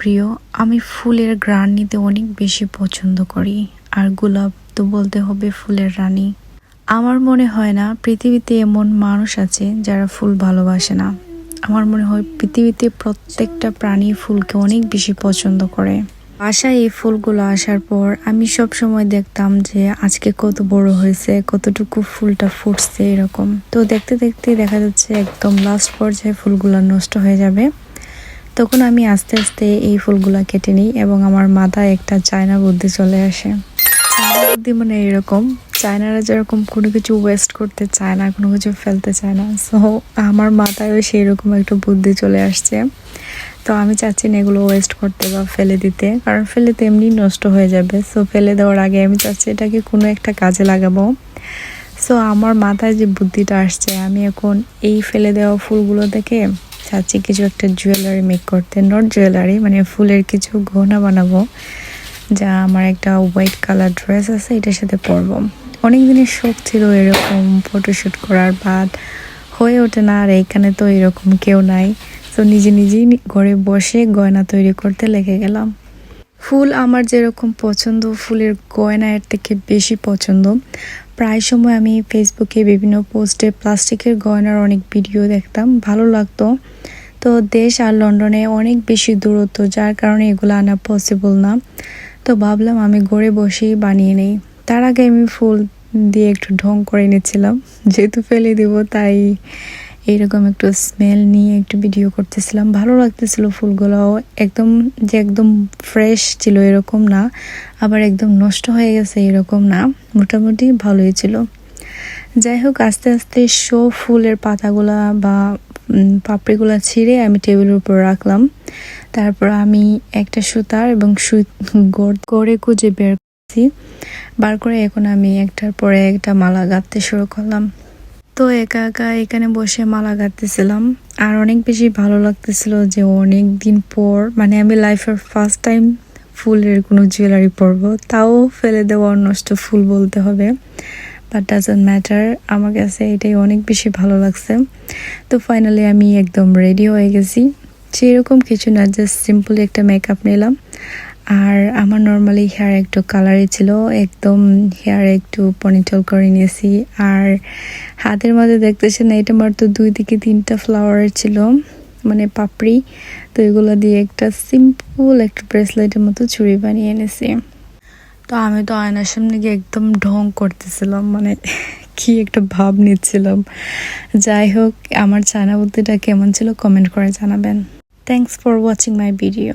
প্রিয়। আমি ফুলের ঘ্রাণ নিতে অনেক বেশি পছন্দ করি, আর গোলাপ তো বলতে হবে ফুলের রানী। আমার মনে হয় না পৃথিবীতে এমন মানুষ আছে যারা ফুল ভালোবাসে না। আমার মনে হয় পৃথিবীতে প্রত্যেকটা প্রাণী ফুলকে অনেক বেশি পছন্দ করে। বাসায় এই ফুলগুলো আসার পর আমি সব সময় দেখতাম যে আজকে কত বড় হয়েছে, কতটুকু ফুলটা ফুটছে এরকম। তো দেখতে দেখতে দেখা যাচ্ছে একদম লাস্ট পর্যায়ে ফুলগুলো নষ্ট হয়ে যাবে। তখন আমি আস্তে আস্তে এই ফুলগুলা কেটে নিই এবং আমার মাথায় একটা চায়না বুদ্ধি চলে আসে। চায়না বুদ্ধি মানে এরকম, চায়নারা যেরকম কোনো কিছু ওয়েস্ট করতে চায় না, কোনো কিছু ফেলতে চায় না, সো আমার মাথায়ও সেই রকম একটা বুদ্ধি চলে আসছে। তো আমি চাচ্ছি না এগুলো ওয়েস্ট করতে বা ফেলে দিতে, কারণ ফেলে তো এমনি নষ্ট হয়ে যাবে। সো ফেলে দেওয়ার আগে আমি চাচ্ছি এটাকে কোনো একটা কাজে লাগাবো। সো আমার মাথায় যে বুদ্ধিটা আসছে, আমি এখন এই ফেলে দেওয়া ফুলগুলো থেকে চাচ্ছি কিছু একটা জুয়েলারি মেক করতে। নট জুয়েলারি, মানে ফুলের কিছু গহনা বানাবো, যা আমার একটা হোয়াইট কালার ড্রেস আছে এটার সাথে পরবো। অনেক দিনের শখ ছিল এরকম ফটোশ্যুট করার, বাট হয়ে ওঠে না। আর এইখানে তো এরকম কেউ নাই, তো নিজে নিজেই ঘরে বসে গয়না তৈরি করতে লেগে গেলাম। ফুল আমার যেরকম পছন্দ, ফুলের গয়না এর থেকে বেশি পছন্দ। প্রায় সময় আমি ফেসবুকে বিভিন্ন পোস্টে প্লাস্টিকের গয়নার অনেক ভিডিও দেখতাম, ভালো লাগতো। তো দেশ আর লন্ডনে অনেক বেশি দূরত্ব, যার কারণে এগুলো আনা পসিবল না। তো ভাবলাম আমি ঘরে বসেই বানিয়ে নেই। তার আগে আমি ফুল দিয়ে একটু ঢং করে নিচ্ছিলাম, যেহেতু ফেলে দিব তাই এইরকম একটু স্মেল নিয়ে একটু ভিডিও করতেছিলাম। ভালো লাগতেছিল ফুলগুলো, একদম ফ্রেশ ছিল এরকম না, আবার একদম নষ্ট হয়ে গেছে এরকম না, মোটামুটি ভালোই ছিল। যাই হোক, আস্তে আস্তে সব ফুলের পাতাগুলা বা পাপড়িগুলা ছিঁড়ে আমি টেবিলের উপর রাখলাম। তারপর আমি একটা সুতার এবং সুই করে খুঁজে বার করে এখন আমি একটার পরে একটা মালা গাঁথতে শুরু করলাম। তো একা একা এখানে বসে মালা গাঁথতেছিলাম, আর অনেক বেশি ভালো লাগতেছিল যে অনেক দিন পর, মানে আমি লাইফের ফার্স্ট টাইম ফুলের কোনো জুয়েলারি পরবো, তাও ফেলে দেওয়া নষ্ট ফুল বলতে হবে, বাট ডাজন্ট ম্যাটার, আমার কাছে এটাই অনেক বেশি ভালো লাগছে। তো ফাইনালি আমি একদম রেডি হয়ে গেছি। সেরকম কিছু না, জাস্ট সিম্পলি একটা মেকআপ নিলাম। আর আমার নর্মালি হেয়ার একটু কালারই ছিল, একদম হেয়ার একটু পনিটেল করে নিয়েছি। আর হাতের মাঝে দেখতেছেন এটা আমার তো 2 থেকে 3টা ফ্লাওয়ার ছিল, মানে পাপড়ি। তো এগুলো দিয়ে একটা সিম্পল একটা ব্রেসলেটের মতো চুড়ি বানিয়ে এনেছি। তো আমি তো আয়নার সামনে গিয়ে একদম ঢং করতেছিলাম, মানে কি একটা ভাব নিচ্ছিলাম। যাই হোক, আমার চায়না বুদ্ধিটা কেমন ছিল কমেন্ট করে জানাবেন। Thanks for watching my video.